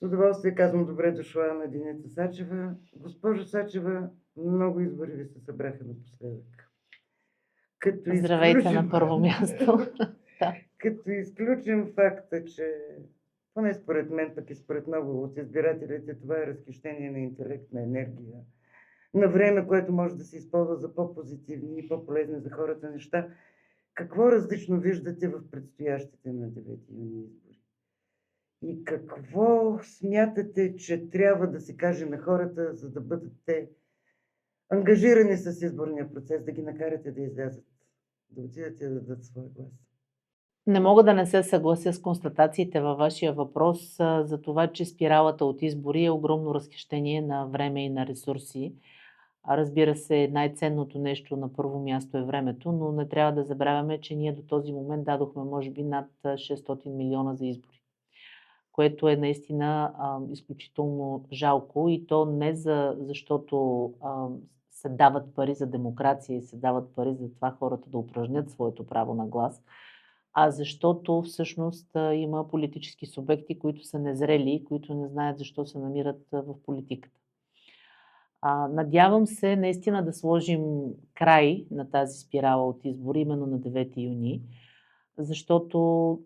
удоволствие казвам добре дошла на Деница Сачева. Госпожо Сачева, много избори ви се събраха напоследък. Като Здравейте на изключим, първо място. Да. като изключим факта, че поне според мен, пък и според много от избирателите, това е разхищение на интелект, на енергия, на време, което може да се използва за по-позитивни и по-полезни за хората неща. Какво различно виждате в предстоящите на 9 юни избори? И какво смятате, че трябва да се каже на хората, за да бъдат те ангажирани с изборния процес, да ги накарате да излязат, да отидат и да дадат своя глас? Не мога да не се съглася с констатациите във вашия въпрос за това, че спиралата от избори е огромно разхищение на време и на ресурси. Разбира се, най-ценното нещо на първо място е времето, но не трябва да забравяме, че ние до този момент дадохме може би над 600 милиона за избори, което е наистина изключително жалко, и то не защото се дават пари за демокрация и се дават пари за това хората да упражнят своето право на глас, а защото всъщност има политически субекти, които са незрели и които не знаят защо се намират в политиката. Надявам се наистина да сложим край на тази спирала от избори именно на 9 юни, защото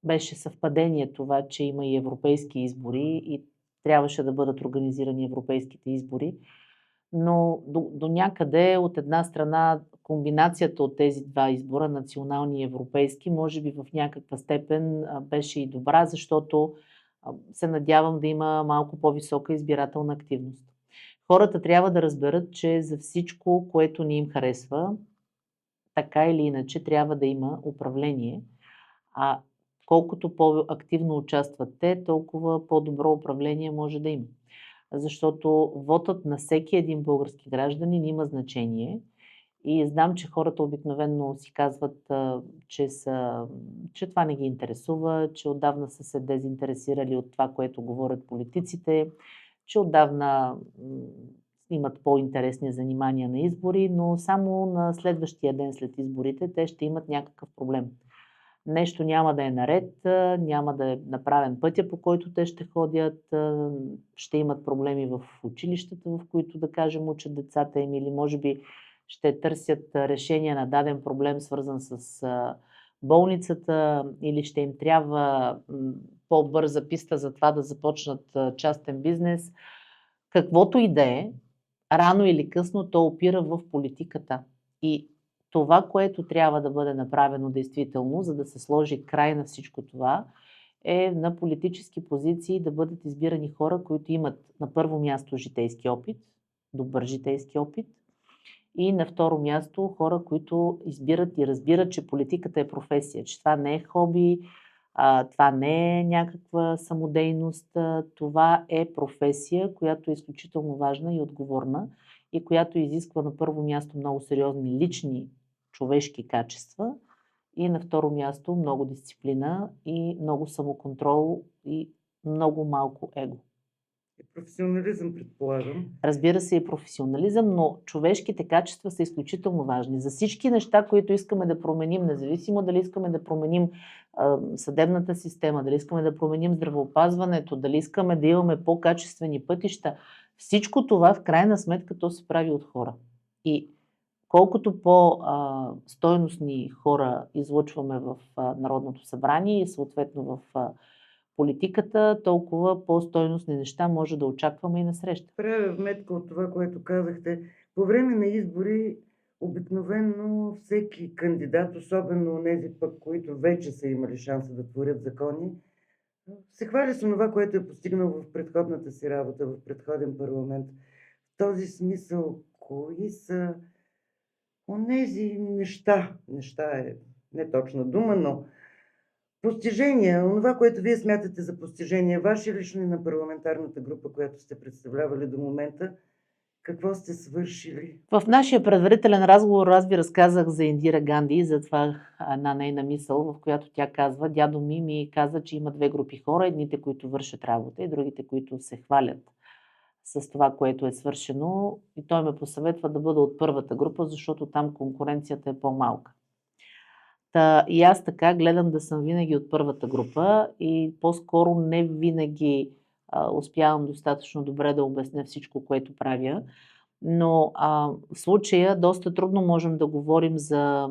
беше съвпадение това, че има и европейски избори и трябваше да бъдат организирани европейските избори. Но до някъде, от една страна, комбинацията от тези два избора, национални и европейски, може би в някаква степен беше и добра, защото се надявам да има малко по-висока избирателна активност. Хората трябва да разберат, че за всичко, което не им харесва, така или иначе трябва да има управление. А колкото по-активно участват те, толкова по-добро управление може да има. Защото вотът на всеки един български гражданин има значение. И знам, че хората обикновено си казват, че това не ги интересува, че отдавна са се дезинтересирали от това, което говорят политиците, че отдавна имат по-интересни занимания на избори, но само на следващия ден след изборите те ще имат някакъв проблем. Нещо няма да е наред, няма да е направен пътя, по който те ще ходят, ще имат проблеми в училищата, в които, да кажем, учат децата им, или може би ще търсят решение на даден проблем, свързан с болницата, или ще им трябва по-бърза писта за това да започнат частен бизнес. Каквото и да е, рано или късно то опира в политиката. И това, което трябва да бъде направено действително, за да се сложи край на всичко това, е на политически позиции да бъдат избирани хора, които имат на първо място житейски опит, добър житейски опит, и на второ място хора, които избират и разбират, че политиката е професия, че това не е хоби, това не е някаква самодейност, това е професия, която е изключително важна и отговорна и която изисква на първо място много сериозни лични човешки качества и на второ място много дисциплина и много самоконтрол и много малко его. И професионализъм, предполагам. Разбира се, и професионализъм, но човешките качества са изключително важни. За всички неща, които искаме да променим, независимо дали искаме да променим съдебната система, дали искаме да променим здравеопазването, дали искаме да имаме по-качествени пътища, всичко това в крайна сметка то се прави от хора. И колкото по-стойностни хора излъчваме в Народното събрание и съответно в политиката, толкова по-стойностни неща може да очакваме и насреща. Правя вметка от това, което казахте. По време на избори обикновено всеки кандидат, особено тези пък, които вече са имали шанса да творят закони, се хвали с това, което е постигнал в предходната си работа, в предходен парламент. В този смисъл, кои са онези неща е не точна дума, но постижения, онова, което вие смятате за постижение, ваши лично и на парламентарната група, която сте представлявали до момента, какво сте свършили? В нашия предварителен разговор аз ви разказах за Индира Ганди и за това една нейна мисъл, в която тя казва: дядо ми каза, че има две групи хора, едните, които вършат работа и другите, които се хвалят с това, което е свършено. И той ме посъветва да бъда от първата група, защото там конкуренцията е по-малка. И аз така гледам да съм винаги от първата група и по-скоро не винаги успявам достатъчно добре да обясня всичко, което правя. Но в случая доста трудно можем да говорим за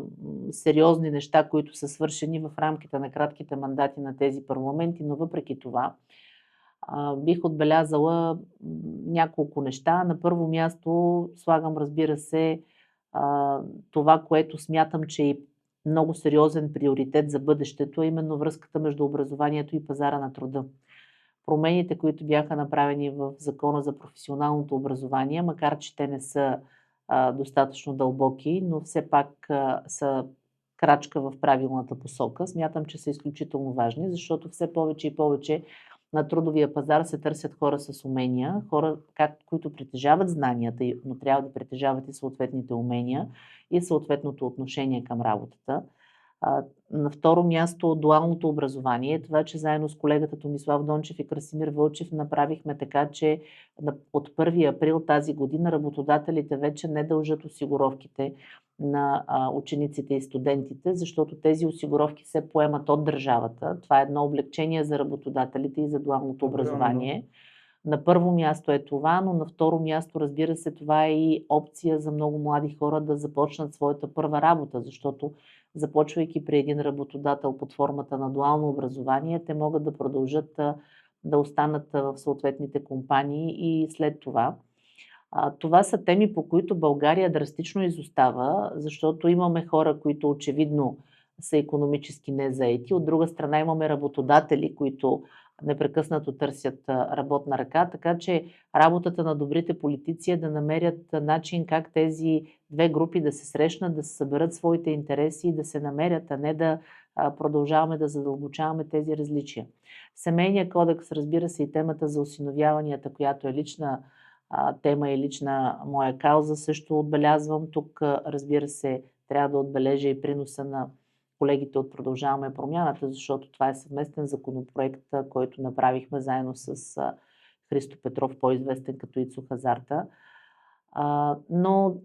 сериозни неща, които са свършени в рамките на кратките мандати на тези парламенти, но въпреки това бих отбелязала няколко неща. На първо място слагам, разбира се, това, което смятам, че е много сериозен приоритет за бъдещето, а именно връзката между образованието и пазара на труда. Промените, които бяха направени в Закона за професионалното образование, макар че те не са достатъчно дълбоки, но все пак са крачка в правилната посока. Смятам, че са изключително важни, защото все повече и повече на трудовия пазар се търсят хора с умения, хора, които притежават знанията, но трябва да притежават и съответните умения и съответното отношение към работата. На второ място дуалното образование. Това, че заедно с колегата Томислав Дончев и Красимир Вълчев направихме така, че от 1 април тази година работодателите вече не дължат осигуровките на учениците и студентите, защото тези осигуровки се поемат от държавата. Това е едно облекчение за работодателите и за дуалното образование. На първо място е това, но на второ място, разбира се, това е и опция за много млади хора да започнат своята първа работа, защото започвайки при един работодател под формата на дуално образование, те могат да продължат да останат в съответните компании и след това. Това са теми, по които България драстично изостава, защото имаме хора, които очевидно са икономически незаети. От друга страна имаме работодатели, които непрекъснато търсят работна ръка, така че работата на добрите политици е да намерят начин как тези две групи да се срещнат, да се съберат своите интереси и да се намерят, а не да продължаваме да задълбочаваме тези различия. Семейният кодекс, разбира се, и темата за осиновяванията, която е лична тема и лична моя кауза, също отбелязвам. Тук, разбира се, трябва да отбележа и приноса на колегите от Продължаваме промяната, защото това е съвместен законопроект, който направихме заедно с Христо Петров, по-известен като Ицо Хазарта. Но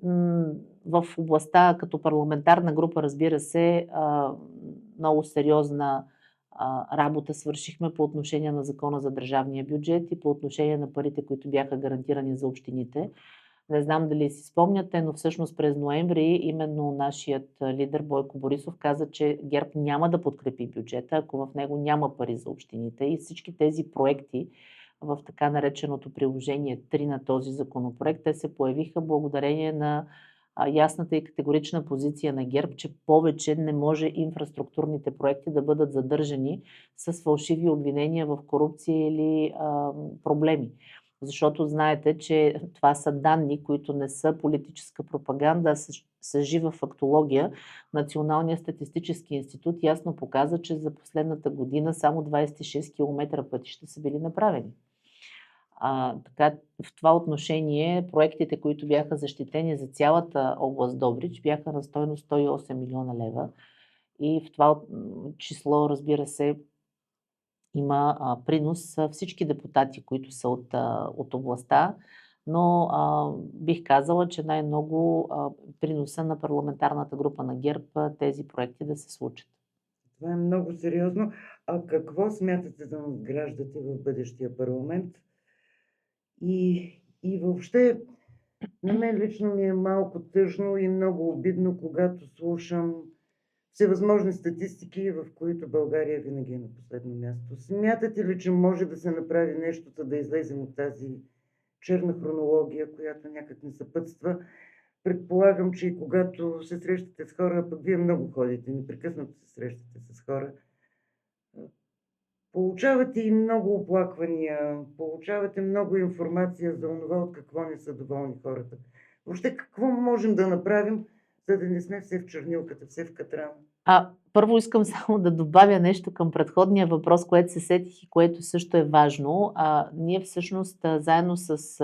в областта като парламентарна група, разбира се, много сериозна работа свършихме по отношение на Закона за държавния бюджет и по отношение на парите, които бяха гарантирани за общините. Не знам дали си спомняте, но всъщност през ноември именно нашият лидер Бойко Борисов каза, че ГЕРБ няма да подкрепи бюджета, ако в него няма пари за общините. И всички тези проекти в така нареченото приложение 3 на този законопроект, те се появиха благодарение на ясната и категорична позиция на ГЕРБ, че повече не може инфраструктурните проекти да бъдат задържани с фалшиви обвинения в корупция или проблеми. Защото знаете, че това са данни, които не са политическа пропаганда, а са жива фактология. Националният статистически институт ясно показа, че за последната година само 26 км пътища са били направени. Така, в това отношение проектите, които бяха защитени за цялата област Добрич, бяха на стойност 108 милиона лева. И в това число, разбира се, има принос всички депутати, които са от областта, но бих казала, че най-много приноса на парламентарната група на ГЕРБ тези проекти да се случат. Това е много сериозно. А какво смятате да надграждате в бъдещия парламент? И въобще, на мен лично ми е малко тъжно и много обидно, когато слушам всевъзможни статистики, в които България винаги е на последно място. Смятате ли, че може да се направи нещо, за да излезем от тази черна хронология, която някак не съпътства? Предполагам, че и когато се срещате с хора, пък вие много ходите, непрекъснато се срещате с хора, получавате и много оплаквания, получавате много информация за това, от какво не са доволни хората. Въобще, какво можем да направим, за да не сме все в чернилката, все в катрана? Първо искам само да добавя нещо към предходния въпрос, което се сетих и което също е важно. Ние всъщност заедно с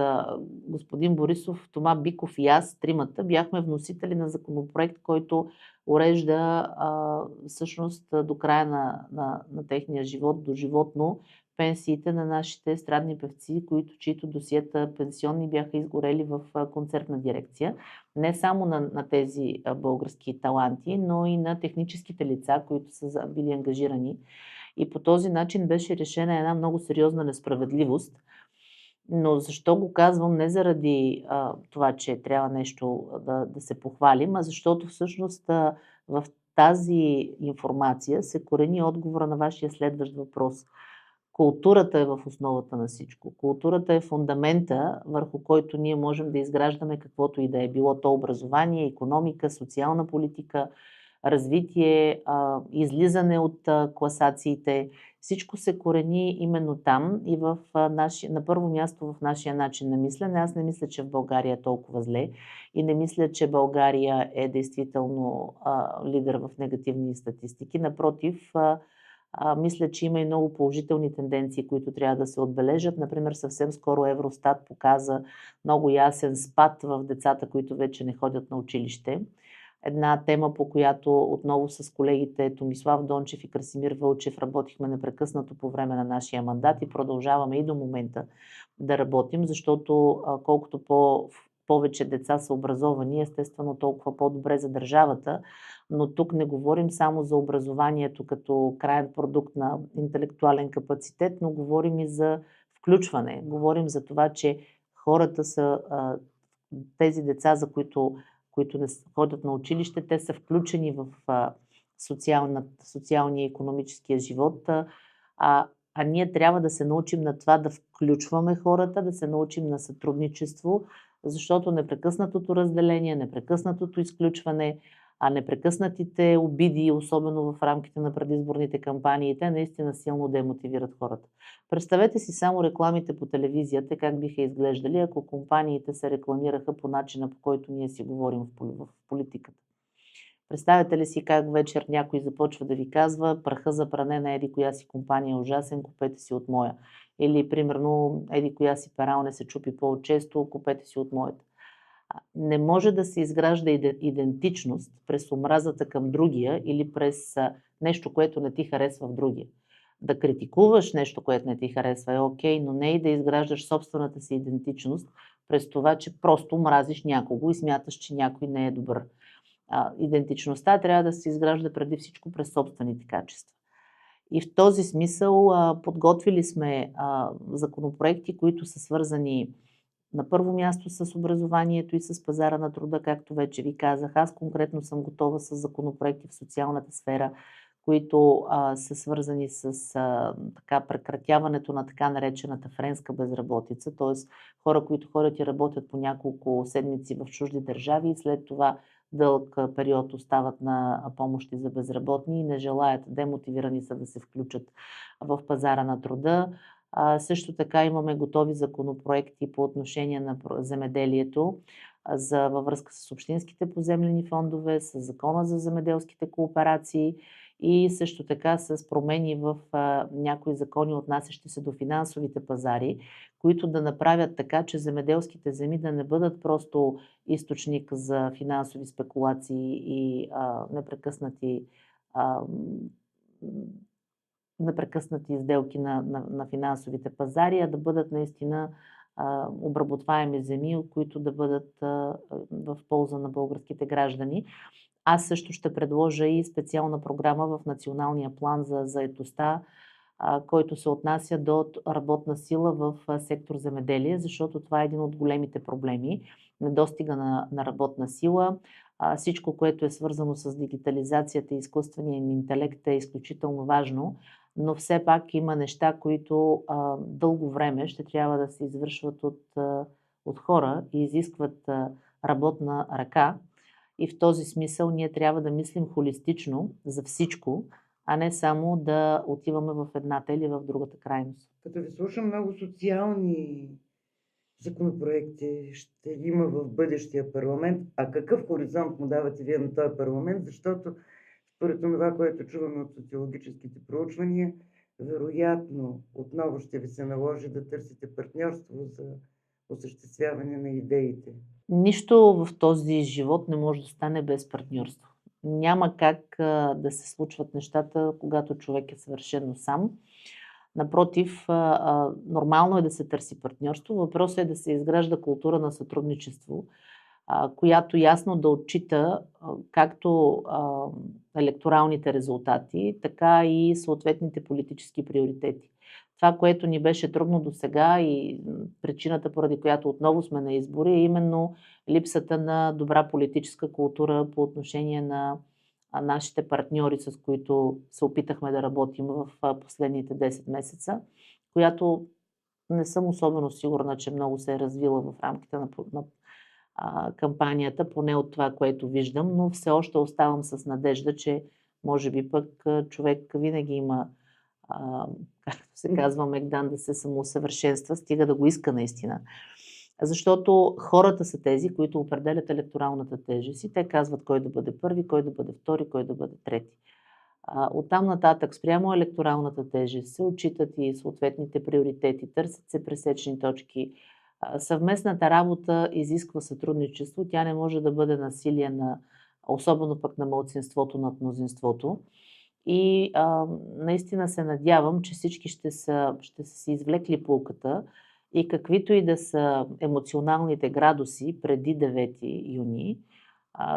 господин Борисов, Тома Биков и аз, тримата, бяхме вносители на законопроект, който урежда всъщност до края на техния живот, доживотно, пенсиите на нашите естрадни певци, чието досиета пенсионни бяха изгорели в концертна дирекция. Не само на тези български таланти, но и на техническите лица, които са били ангажирани. И по този начин беше решена една много сериозна несправедливост. Но защо го казвам? Не заради това, че трябва нещо да се похвалим, а защото всъщност в тази информация се корени отговора на вашия следващ въпрос. Културата е в основата на всичко. Културата е фундамента, върху който ние можем да изграждаме каквото и да е. Било то образование, икономика, социална политика, развитие, излизане от класациите. Всичко се корени именно там и на първо място в нашия начин на мислене. Аз не мисля, че в България е толкова зле и не мисля, че България е действително лидер в негативни статистики. Напротив, мисля, че има и много положителни тенденции, които трябва да се отбележат. Например, съвсем скоро Евростат показа много ясен спад в децата, които вече не ходят на училище. Една тема, по която отново с колегите Томислав Дончев и Красимир Вълчев работихме непрекъснато по време на нашия мандат и продължаваме и до момента да работим, защото колкото повече деца са образовани, естествено толкова по-добре за държавата, но тук не говорим само за образованието като краен продукт на интелектуален капацитет, но говорим и за включване. Говорим за това, че хората са тези деца, за които не ходят на училище, те са включени в социалния и икономическия живот, а ние трябва да се научим на това да включваме хората, да се научим на сътрудничество, защото непрекъснатото разделение, непрекъснатото изключване, непрекъснатите обиди, особено в рамките на предизборните кампании, те наистина силно демотивират хората. Представете си само рекламите по телевизията, как биха изглеждали, ако компаниите се рекламираха по начина, по който ние си говорим в политиката. Представете ли си как вечер някой започва да ви казва: праха за пране на еди коя си компания е ужасен, купете си от моя. Или примерно еди коя си пералня се чупи по-често, купете си от моята. Не може да се изгражда идентичност през омразата към другия или през нещо, което не ти харесва в другия. Да критикуваш нещо, което не ти харесва е окей, но не и да изграждаш собствената си идентичност през това, че просто мразиш някого и смяташ, че някой не е добър. Идентичността трябва да се изгражда преди всичко през собствените качества. И в този смисъл подготвили сме законопроекти, които са свързани на първо място с образованието и с пазара на труда, както вече ви казах. Аз конкретно съм готова с законопроекти в социалната сфера, които са свързани с прекратяването на така наречената френска безработица, т.е. хора, които ходят и работят по няколко седмици в чужди държави и след това дълъг период остават на помощи за безработни и не желаят, демотивирани са да се включат в пазара на труда. Също така имаме готови законопроекти по отношение на земеделието във връзка с общинските поземлени фондове, с Закона за земеделските кооперации и също така с промени в някои закони, отнасящи се до финансовите пазари, които да направят така, че земеделските земи да не бъдат просто източник за финансови спекулации и непрекъснати сделки на финансовите пазари, а да бъдат наистина обработваеми земи, които да бъдат в полза на българските граждани. Аз също ще предложа и специална програма в Националния план за заетостта, който се отнася до работна сила в сектор земеделие, защото това е един от големите проблеми. Недостига на работна сила. Всичко, което е свързано с дигитализацията и изкуствения интелект, е изключително важно, но все пак има неща, които дълго време ще трябва да се извършват от хора и изискват работна ръка. И в този смисъл ние трябва да мислим холистично за всичко, а не само да отиваме в едната или в другата крайност. Като ви слушам, много социални законопроекти ще има в бъдещия парламент. А какъв хоризонт му давате вие на този парламент? Защото според това, което чуваме от социологическите проучвания, вероятно отново ще ви се наложи да търсите партньорство за осъществяване на идеите. Нищо в този живот не може да стане без партньорство. Няма как да се случват нещата, когато човек е съвършено сам. Напротив, нормално е да се търси партньорство. Въпросът е да се изгражда култура на сътрудничество, която ясно да отчита както електоралните резултати, така и съответните политически приоритети. Това, което ни беше трудно досега и причината, поради която отново сме на избори, е именно липсата на добра политическа култура по отношение на нашите партньори, с които се опитахме да работим в последните 10 месеца, която не съм особено сигурна, че много се е развила в рамките на кампанията, поне от това, което виждам, но все още оставам с надежда, че може би пък човек винаги има, както се казва, мегдан да се самоусъвършенства, стига да го иска наистина. Защото хората са тези, които определят електоралната тежест и те казват кой да бъде първи, кой да бъде втори, кой да бъде трети. Оттам нататък, спрямо електоралната тежест, се отчитат и съответните приоритети, търсят се пресечни точки. Съвместната работа изисква сътрудничество. Тя не може да бъде насилие особено пък на малцинството над мнозинството. И наистина се надявам, че всички ще са си извлекли поуката и каквито и да са емоционалните градуси преди 9 юни,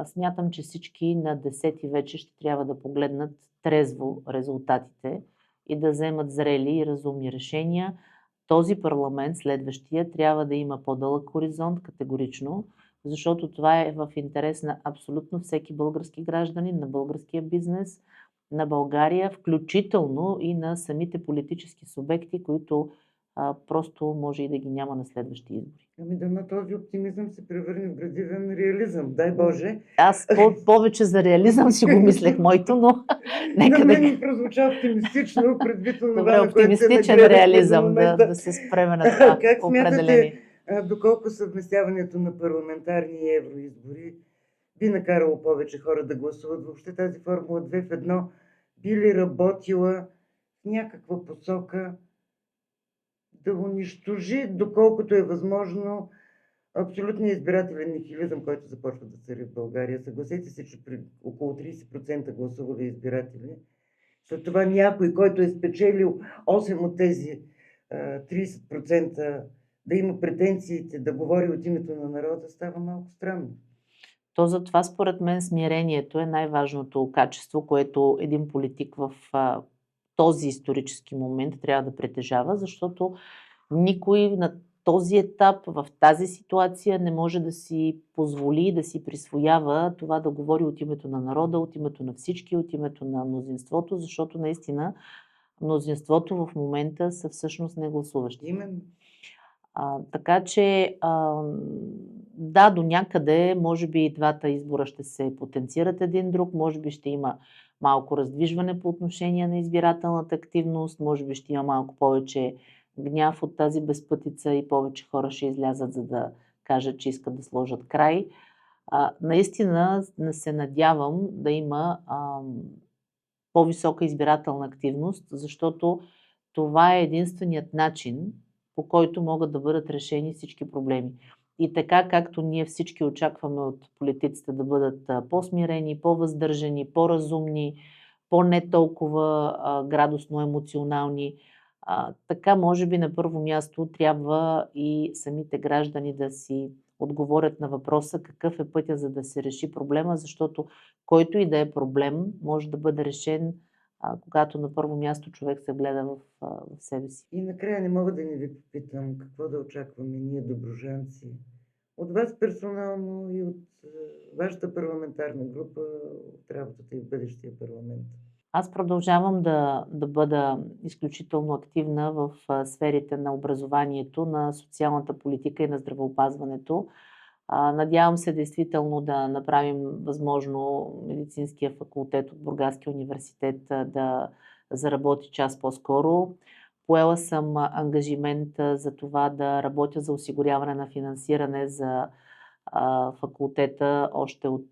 смятам, че всички на 10 вече ще трябва да погледнат трезво резултатите и да вземат зрели и разумни решения. Този парламент, следващия, трябва да има по-дълъг хоризонт, категорично, защото това е в интерес на абсолютно всеки български гражданин, на българския бизнес, на България, включително и на самите политически субекти, които просто може и да ги няма на следващи избори. Дано този оптимизъм се превърне в градивен реализъм. Дай Боже. Аз повече за реализъм си го мислех моето, но нека на мен ми прозвуча оптимистично, предвид това, Добре, на което се оптимистичен нагледахме реализъм, до момента. да се спреме на това. Как определени. смятате, доколко съвместяването на парламентарни и евроизбори би накарало повече хора да гласуват? Въобще тази формула 2 в 1 би ли работила в някаква посока да унищожи, доколкото е възможно, абсолютният избирателен нихилизъм, който започва да цари в България? Съгласете се, че при около 30% гласували избиратели, след това някой, който е спечелил 8 от тези 30%, да има претенциите да говори от името на народа, става малко странно. То затова според мен смирението е най-важното качество, което един политик в този исторически момент трябва да притежава, защото никой на този етап, в тази ситуация не може да си позволи да си присвоява това да говори от името на народа, от името на всички, от името на мнозинството, защото наистина мнозинството в момента са всъщност негласуващи. Именно. Така че да, до някъде може би и двата избора ще се потенцират един друг, може би ще има малко раздвижване по отношение на избирателната активност, може би ще има малко повече гняв от тази безпътица и повече хора ще излязат, за да кажат, че искат да сложат край. Наистина се надявам да има по-висока избирателна активност, защото това е единственият начин, по който могат да бъдат решени всички проблеми. И така, както ние всички очакваме от политиците да бъдат по-смирени, по-въздържани, по-разумни, по-не толкова градусно емоционални, така може би на първо място трябва и самите граждани да си отговорят на въпроса какъв е пътя, за да се реши проблема, защото който и да е проблем може да бъде решен, когато на първо място човек се гледа в себе си. И накрая не мога да не ви попитам какво да очакваме ние, доброжанци, от вас персонално и от вашата парламентарна група, от работата и в бъдещия парламент. Аз продължавам да бъда изключително активна в сферите на образованието, на социалната политика и на здравеопазването. Надявам се действително да направим възможно медицинския факултет от Бургаския университет да заработи час по-скоро. Поела съм ангажимент за това да работя за осигуряване на финансиране за факултета още от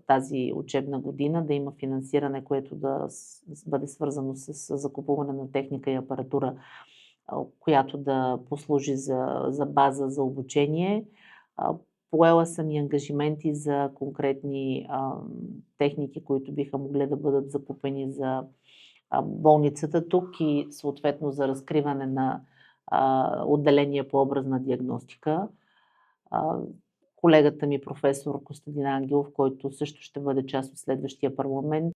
тази учебна година, да има финансиране, което да бъде свързано с закупуване на техника и апаратура, която да послужи за база за обучение. Поела съм и ангажименти за конкретни техники, които биха могли да бъдат закупени за болницата тук и съответно за разкриване на отделение по образна диагностика. Колегата ми професор Костадин Ангелов, който също ще бъде част от следващия парламент,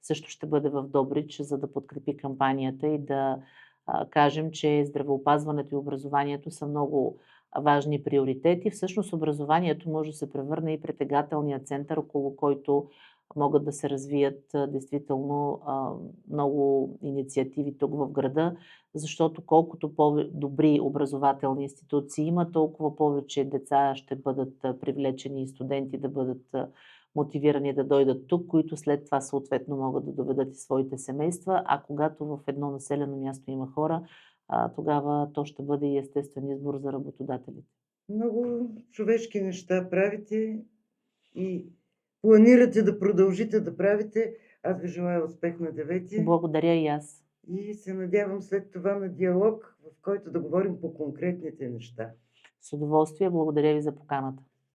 също ще бъде в Добрич, за да подкрепи кампанията и да кажем, че здравеопазването и образованието са много важни приоритети. Всъщност образованието може да се превърне и притегателния център, около който могат да се развият действително много инициативи тук в града, защото колкото по-добри образователни институции има, толкова повече деца ще бъдат привлечени и студенти да бъдат мотивирани да дойдат тук, които след това съответно могат да доведат и своите семейства, а когато в едно населено място има хора, тогава то ще бъде и естествен избор за работодателите. Много човешки неща правите и планирате да продължите да правите. Аз ви желая успех на 9-ти Благодаря и аз. и се надявам след това на диалог, в който да говорим по конкретните неща. С удоволствие. Благодаря ви за поканата.